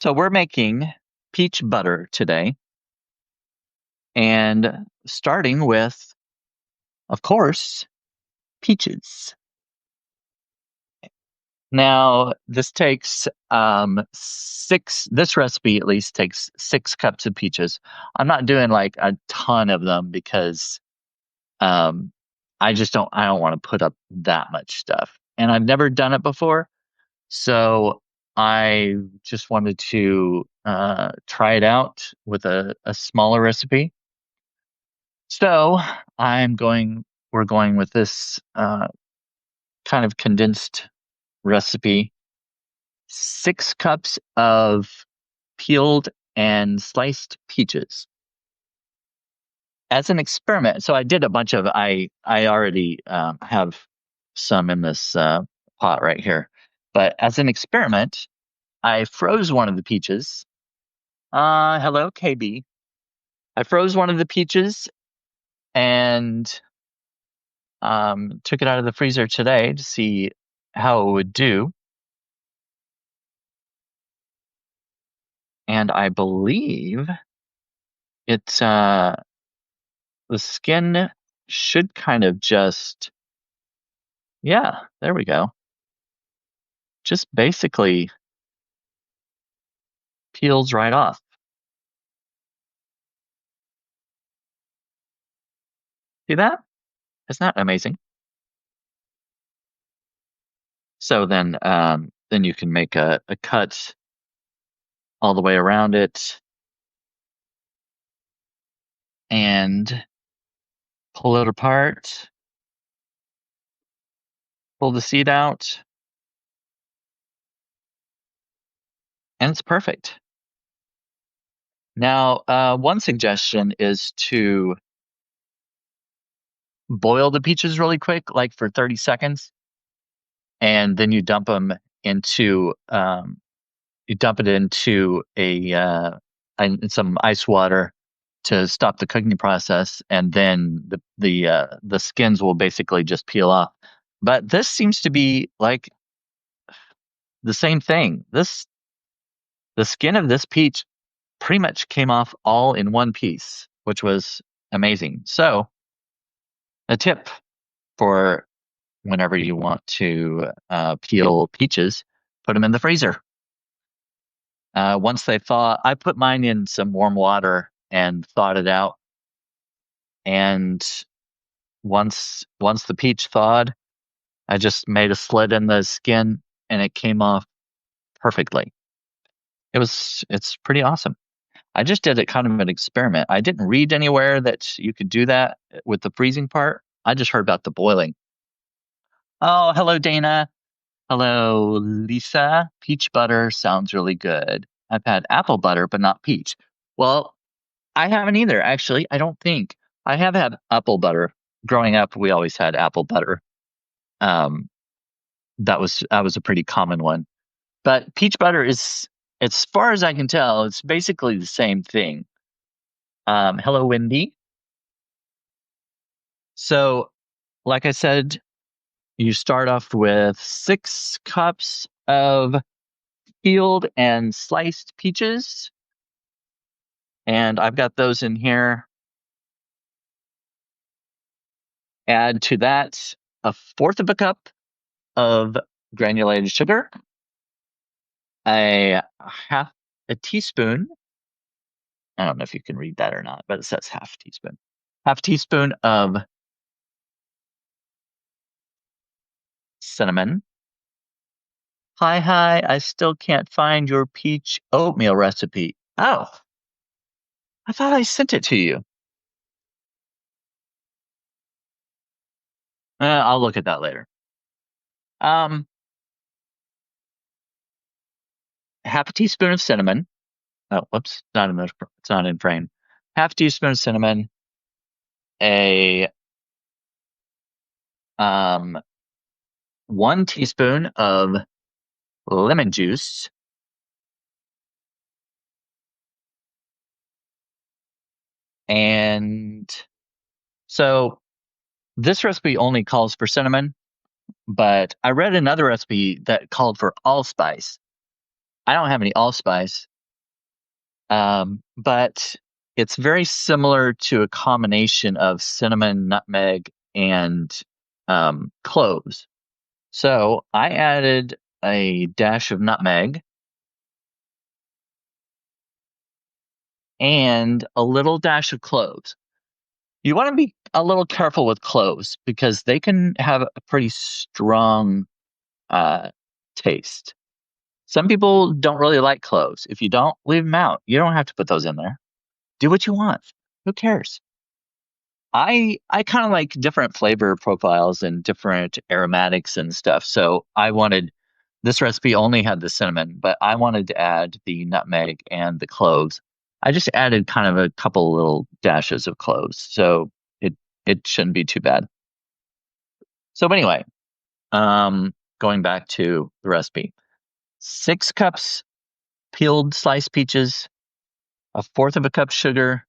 So we're making peach butter today, and starting with, of course, peaches. Now, this takes this recipe at least takes 6 cups of peaches. I'm not doing like a ton of them because um I don't want to put up that much stuff. And I've never done it before, so I just wanted to try it out with a smaller recipe. So we're going with this kind of condensed recipe. 6 cups of peeled and sliced peaches. As an experiment, so I did a bunch of, I already have some in this pot right here. But as an experiment, I froze one of the peaches. Hello, KB. I froze one of the peaches and took it out of the freezer today to see how it would do. And I believe it's the skin should kind of just, yeah, there we go. Just basically peels right off. See that? Isn't that amazing? So then you can make a cut all the way around it and pull it apart, pull the seed out, and it's perfect. Now, one suggestion is to boil the peaches really quick, like for 30 seconds, and then you dump them into you dump it into some ice water to stop the cooking process, and then the skins will basically just peel off. But this seems to be like the same thing. The skin of this peach pretty much came off all in one piece, which was amazing. So, a tip for whenever you want to peel peaches, put them in the freezer. Once they thaw, I put mine in some warm water and thawed it out. And once the peach thawed, I just made a slit in the skin and it came off perfectly. It's pretty awesome. I just did it kind of an experiment. I didn't read anywhere that you could do that with the freezing part. I just heard about the boiling. Oh, hello, Dana. Hello, Lisa. Peach butter sounds really good. I've had apple butter, but not peach. Well, I haven't either, actually. I don't think. I have had apple butter. Growing up, we always had apple butter. Um, that was a pretty common one. But peach butter is, as far as I can tell, it's basically the same thing. Hello, Wendy. So, like I said, you start off with 6 cups of peeled and sliced peaches, and I've got those in here. Add to that a fourth of a cup of granulated sugar, a half a teaspoon. I don't know if you can read that or not, but it says half teaspoon. Half teaspoon of cinnamon. Hi, I still can't find your peach oatmeal recipe. Oh, I thought I sent it to you. I'll look at that later. Um, Half a teaspoon of cinnamon. Oh, whoops, it's not in frame. Half teaspoon of cinnamon, a 1 teaspoon of lemon juice, and so this recipe only calls for cinnamon, but I read another recipe that called for allspice. I don't have any allspice, But it's very similar to a combination of cinnamon, nutmeg, and cloves. So I added a dash of nutmeg and a little dash of cloves. You want to be a little careful with cloves because they can have a pretty strong uh, taste. Some people don't really like cloves. If you don't, leave them out. You don't have to put those in there. Do what you want. Who cares? I kind of like different flavor profiles and different aromatics and stuff. So I wanted this recipe only had the cinnamon, but I wanted to add the nutmeg and the cloves. I just added kind of a couple little dashes of cloves, so it shouldn't be too bad. So anyway, going back to the recipe, 6 cups peeled sliced peaches, a fourth of a cup sugar,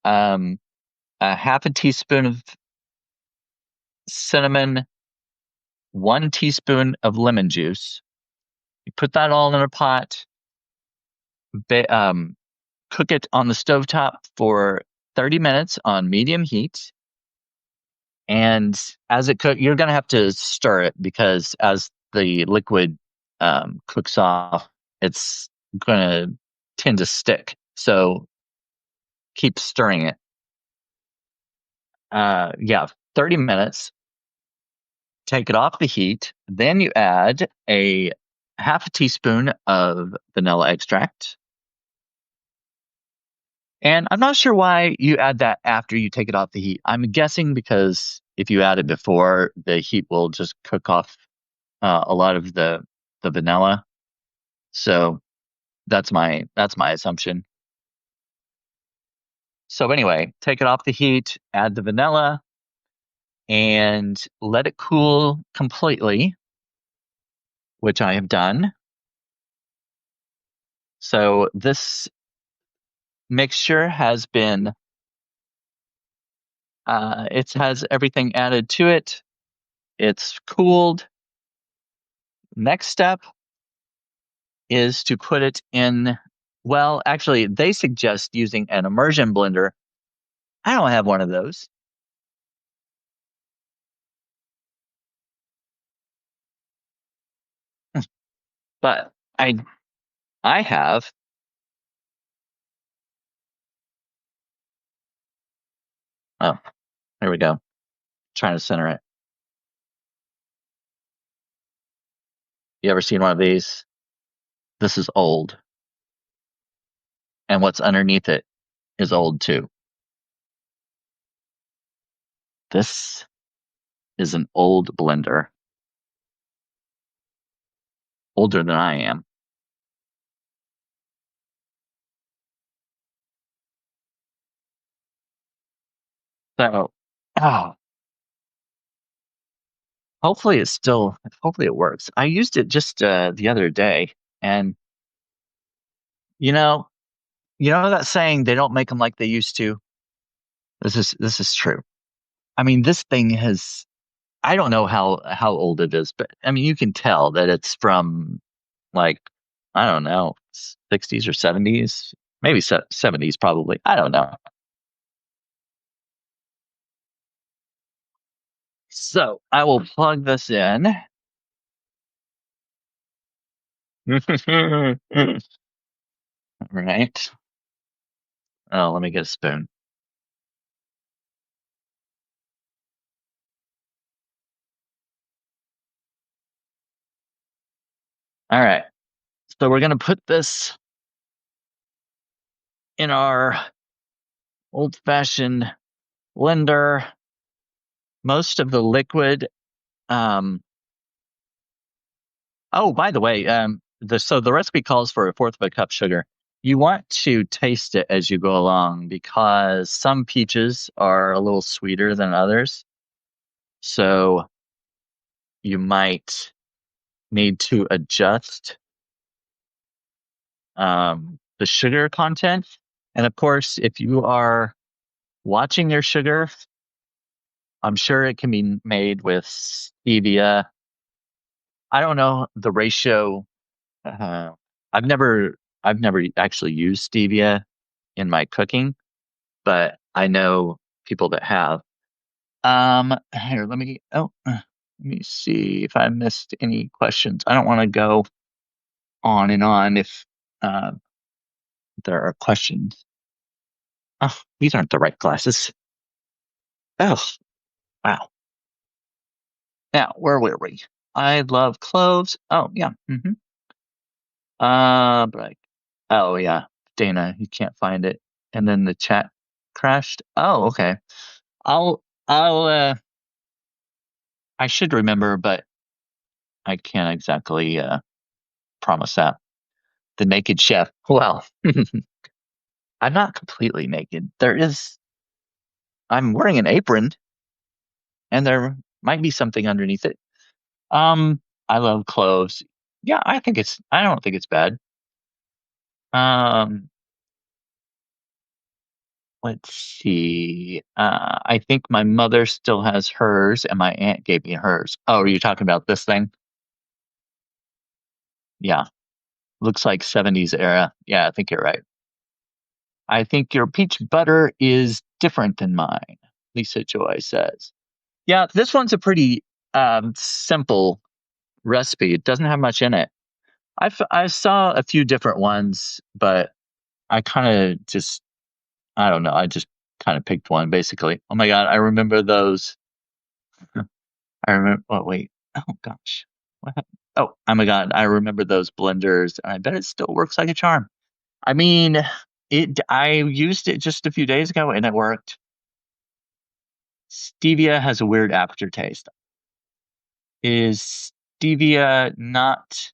um, a half a teaspoon of cinnamon, 1 teaspoon of lemon juice. You put that all in a pot, cook it on the stovetop for 30 minutes on medium heat. And as it cooks, you're going to have to stir it because as the liquid cooks off, it's going to tend to stick. So keep stirring it. Yeah, 30 minutes. Take it off the heat. Then you add a half a teaspoon of vanilla extract. And I'm not sure why you add that after you take it off the heat. I'm guessing because if you add it before, the heat will just cook off a lot of the vanilla. So that's my assumption. So anyway, take it off the heat, add the vanilla, and let it cool completely, which I have done. So this mixture has been it has everything added to it. It's cooled. Next step is to put it in, well, actually, they suggest using an immersion blender. I don't have one of those, but I have. Oh, there we go. Trying to center it. You ever seen one of these? This is old, and what's underneath it is old too. This is an old blender, older than I am. So, oh, hopefully it works. I used it just the other day, and you know, you know that saying they don't make them like they used to. This is true. I mean, this thing has I don't know how old it is, but I mean, you can tell that it's from like I don't know, 60s or 70s, maybe 70s probably. I don't know. So I will plug this in. All right. Oh, let me get a spoon. All right. So we're gonna put this in our old-fashioned blender. Most of the liquid. Um, oh, by the way, the recipe calls for a fourth of a cup sugar. You want to taste it as you go along because some peaches are a little sweeter than others. So you might need to adjust the sugar content. And of course, if you are watching your sugar, I'm sure it can be made with stevia. I don't know the ratio. Uh, I've never I've never actually used stevia in my cooking, but I know people that have. Here, let me see if I missed any questions. I don't want to go on and on if uh, there are questions. Oh, these aren't the right glasses. Oh, wow. Now, where were we? I love cloves. Oh, yeah. But oh yeah, Dana, you can't find it. And then the chat crashed. Oh, okay. I'll I'll I should remember, but I can't exactly promise that. The naked chef. Well, I'm not completely naked. I'm wearing an apron and there might be something underneath it. I love cloves. Yeah, I don't think it's bad. Um, let's see. I think my mother still has hers and my aunt gave me hers. Oh, are you talking about this thing? Yeah. Looks like 70s era. Yeah, I think you're right. I think your peach butter is different than mine, Lisa Joy says. Yeah, this one's a pretty simple recipe. It doesn't have much in it. I saw a few different ones, but I kind of just I don't know. I just kind of picked one basically. Oh my God, I remember those. I remember. Oh wait. Oh gosh. What happened? Oh my God, I remember those blenders, and I bet it still works like a charm. I mean, I used it just a few days ago, and it worked. Stevia has a weird aftertaste. Is stevia not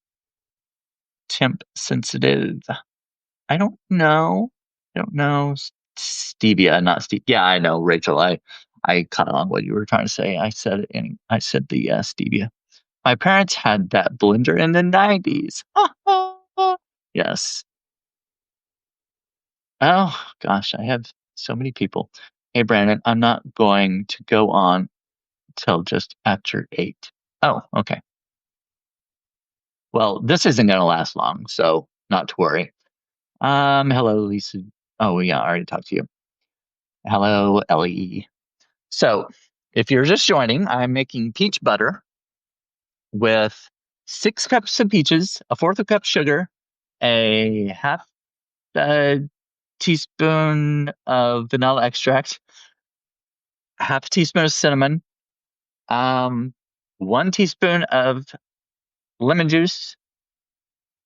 temp sensitive? I don't know. I don't know. Stevia, not stevia. Yeah, I know, Rachel. I caught on what you were trying to say. I said it. I said the stevia. My parents had that blender in the 90s. Yes. Oh gosh, I have so many people. Hey Brandon, I'm not going to go on till just after 8. Oh, okay. Well, this isn't gonna last long, so not to worry. Hello, Lisa. Oh yeah, I already talked to you. Hello, Ellie. So, if you're just joining, I'm making peach butter with 6 cups of peaches, a fourth of a cup sugar, a half a teaspoon of vanilla extract, half a teaspoon of cinnamon, um, 1 teaspoon of lemon juice,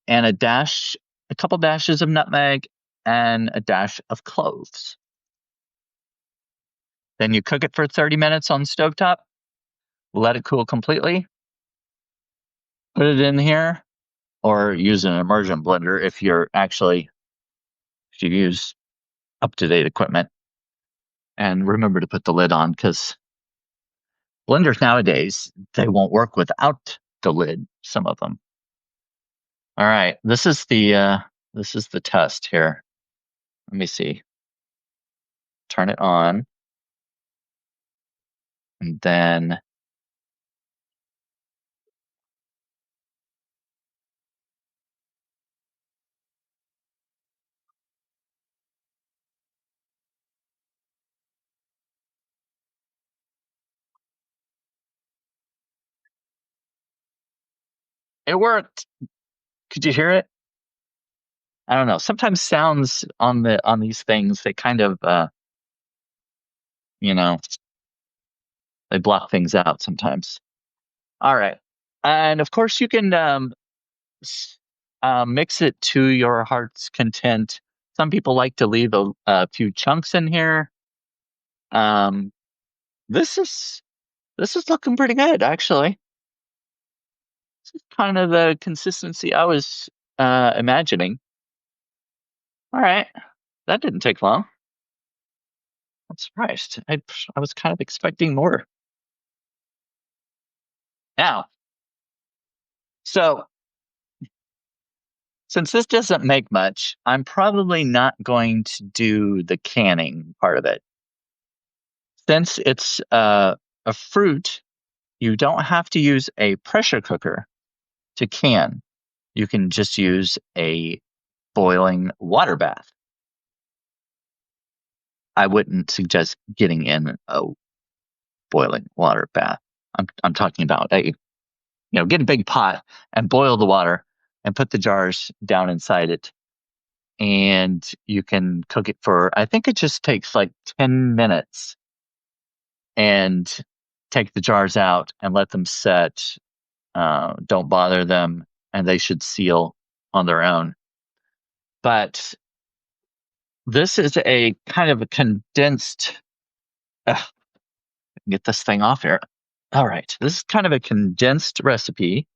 and a couple dashes of nutmeg, and a dash of cloves. Then you cook it for 30 minutes on the stovetop. Let it cool completely. Put it in here, or use an immersion blender if you use up to date equipment. And remember to put the lid on because blenders nowadays they won't work without the lid. Some of them. All right, this is the test here. Let me see. Turn it on, and then it worked. Could you hear it? I don't know. Sometimes sounds on these things they kind of you know they block things out sometimes. All right, and of course you can mix it to your heart's content. Some people like to leave a few chunks in here. Um, this is this is looking pretty good, actually. This is kind of the consistency I was imagining. All right, that didn't take long. I'm surprised. I was kind of expecting more. Now, so since this doesn't make much, I'm probably not going to do the canning part of it. Since it's a fruit, you don't have to use a pressure cooker to can. You can just use a boiling water bath. I wouldn't suggest getting in a boiling water bath. I'm talking about get a big pot and boil the water and put the jars down inside it. And you can cook it for, I think it just takes like 10 minutes, and take the jars out and let them set. Don't bother them, and they should seal on their own. But this is a kind of a condensed, get this thing off here. All right. This is kind of a condensed recipe.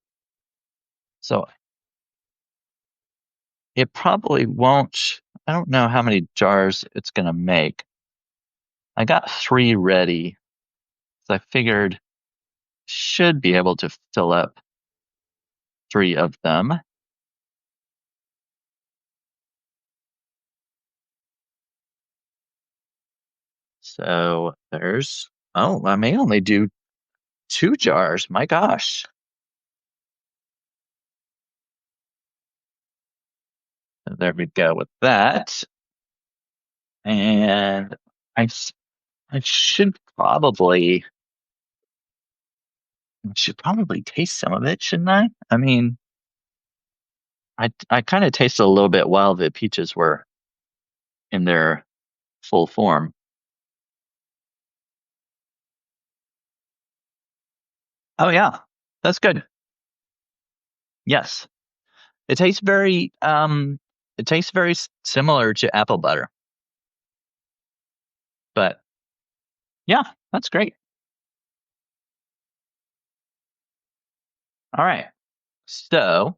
So it probably won't, I don't know how many jars it's going to make. I got 3 ready. So I figured should be able to fill up 3 of them. So I may only do 2 jars. My gosh. There we go with that. And I, I should probably taste some of it, shouldn't I? I mean, I kind of tasted a little bit while the peaches were in their full form. Oh yeah, that's good. Yes, it tastes very similar to apple butter. But yeah, that's great. All right. So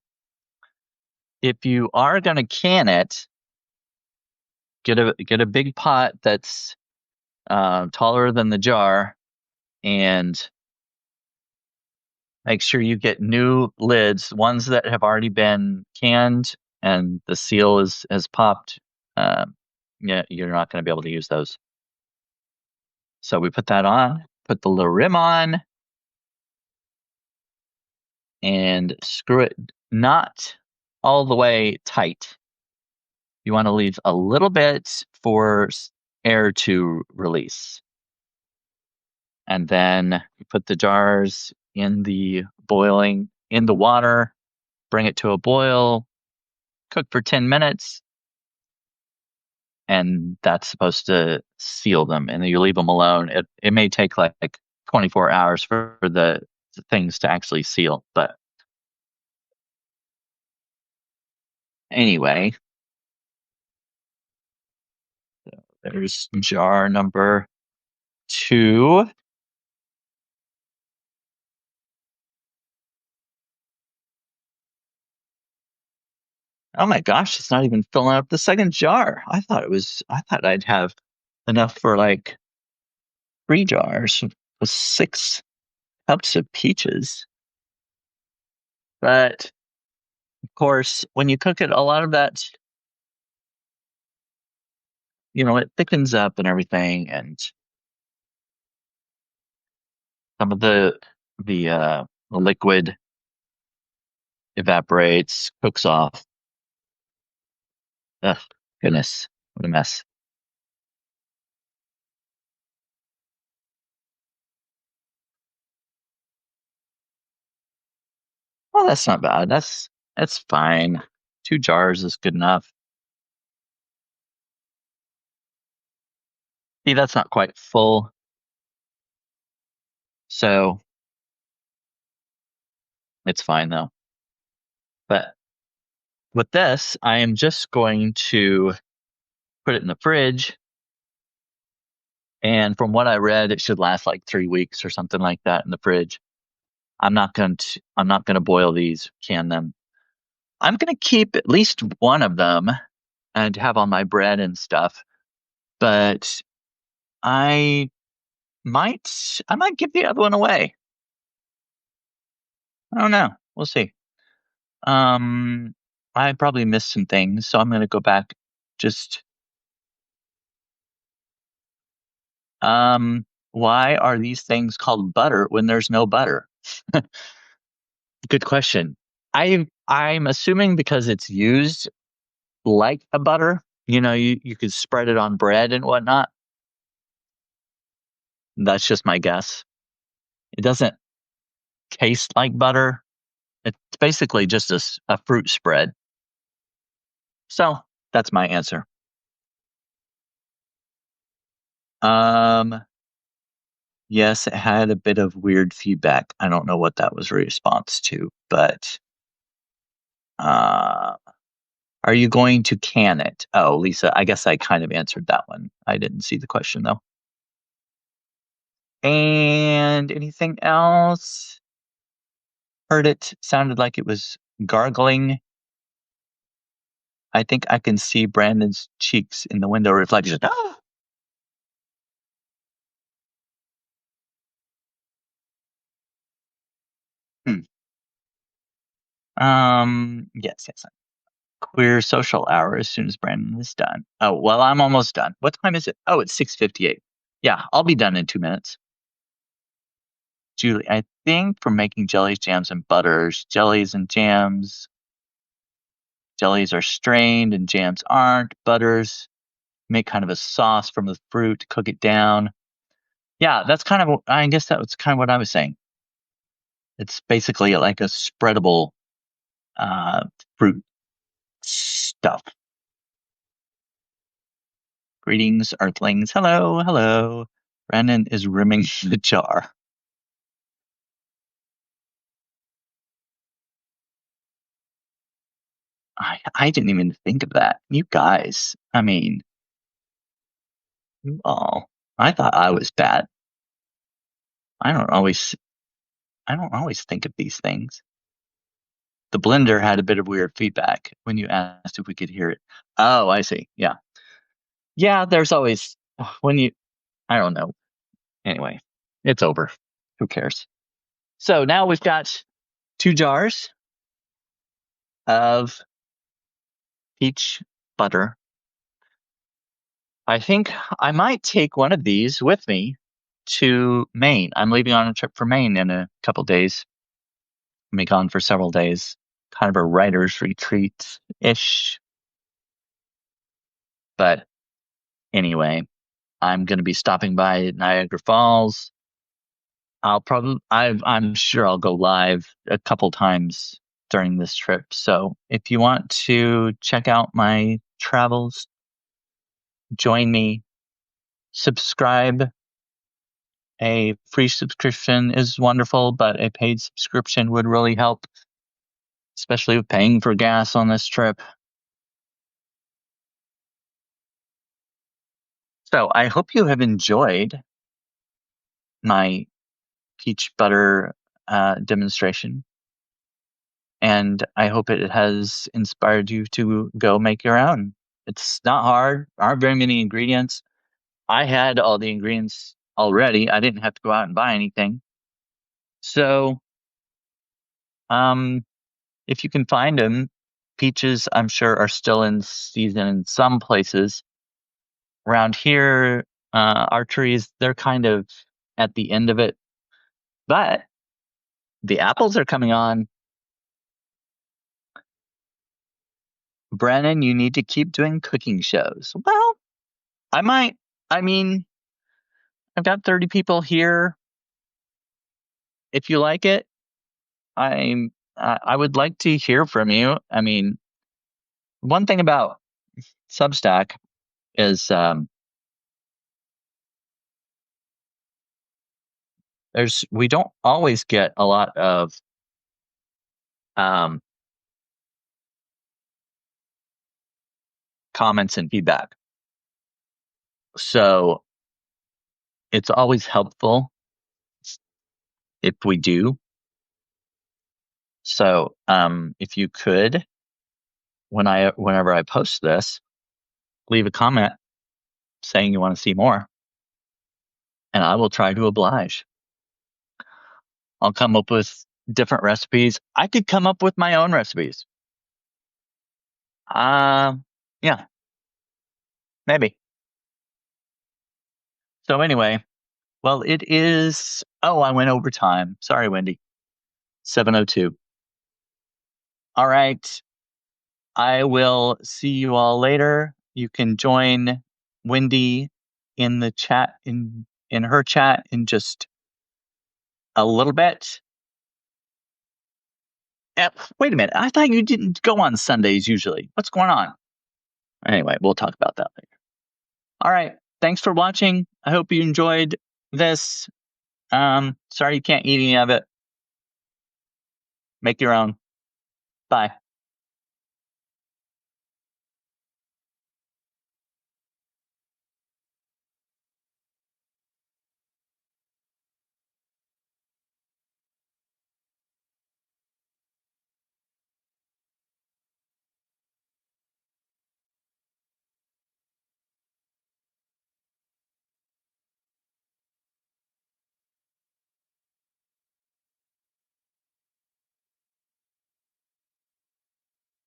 if you are going to can it, get a big pot that's taller than the jar, and make sure you get new lids, ones that have already been canned and the seal has popped. Yeah, you're not going to be able to use those. So we put that on, put the little rim on, and screw it not all the way tight. You want to leave a little bit for air to release. And then you put the jars in the water, bring it to a boil, cook for 10 minutes, and that's supposed to seal them. And then you leave them alone. It may take like 24 hours for the things to actually seal. But anyway, there's jar number 2. Oh my gosh, it's not even filling up the second jar. I thought I'd have enough for like 3 jars with 6 cups of peaches. But of course, when you cook it, a lot of that, it thickens up and everything, and some of the liquid evaporates, cooks off. Ugh, goodness, what a mess. Well, that's not bad. That's fine. 2 jars is good enough. See, that's not quite full. So it's fine though. But with this, I am just going to put it in the fridge. And from what I read, it should last like 3 weeks or something like that in the fridge. I'm not going to boil these, can them. I'm going to keep at least one of them and have on my bread and stuff. But I I might give the other one away. I don't know. We'll see. Um, I probably missed some things, so I'm going to go back. Just why are these things called butter when there's no butter? Good question. I'm assuming because it's used like a butter. You could spread it on bread and whatnot. That's just my guess. It doesn't taste like butter. It's basically just a fruit spread. So that's my answer. Um, yes, it had a bit of weird feedback. I don't know what that was a response to, but uh, are you going to can it? Oh, Lisa, I guess I kind of answered that one. I didn't see the question though. And anything else? Heard it sounded like it was gargling. I think I can see Brandon's cheeks in the window reflection. Hmm. Yes, yes. Queer social hour as soon as Brandon is done. Oh, well, I'm almost done. What time is it? Oh, it's 6:58. Yeah, I'll be done in 2 minutes. Julie, I think for making jellies, jams, and butters, jellies and jams, jellies are strained and jams aren't. Butters make kind of a sauce from the fruit, cook it down. Yeah, that's kind of, I guess that was kind of what I was saying. It's basically like a spreadable uh, fruit stuff. Greetings, Earthlings. Hello, hello. Brandon is rimming the jar. I didn't even think of that. You guys, I mean, you all. I thought I was bad. I don't always, I don't always think of these things. The blender had a bit of weird feedback when you asked if we could hear it. Oh, I see. Yeah, yeah. There's always when you. I don't know. Anyway, it's over. Who cares? So now we've got 2 jars of peach butter. I think I might take one of these with me to Maine. I'm leaving on a trip for Maine in a couple days. I'm be gone for several days. Kind of a writer's retreat ish. But anyway, I'm going to be stopping by Niagara Falls. I'm sure I'll go live a couple times during this trip. So if you want to check out my travels, join me, subscribe. A free subscription is wonderful, but a paid subscription would really help, especially with paying for gas on this trip. So I hope you have enjoyed my peach butter demonstration. And I hope it has inspired you to go make your own. It's not hard, aren't very many ingredients. I had all the ingredients already. I didn't have to go out and buy anything. So, if you can find them, peaches, I'm sure, are still in season in some places. Around here, our trees, they're kind of at the end of it. But the apples are coming on. Brennan, you need to keep doing cooking shows. Well, I might. I mean, I've got 30 people here. If you like it, I would like to hear from you. I mean, one thing about Substack is we don't always get a lot of um, comments and feedback. So it's always helpful if we do. So if you could, whenever I post this, leave a comment saying you want to see more, and I will try to oblige. I'll come up with different recipes. I could come up with my own recipes. Yeah, maybe. So anyway, well, it is. Oh, I went over time. Sorry, Wendy. 7:02. All right. I will see you all later. You can join Wendy in the chat in her chat in just a little bit. Wait a minute. I thought you didn't go on Sundays usually. What's going on? Anyway, we'll talk about that later. All right. Thanks for watching. I hope you enjoyed this. Sorry you can't eat any of it. Make your own. Bye.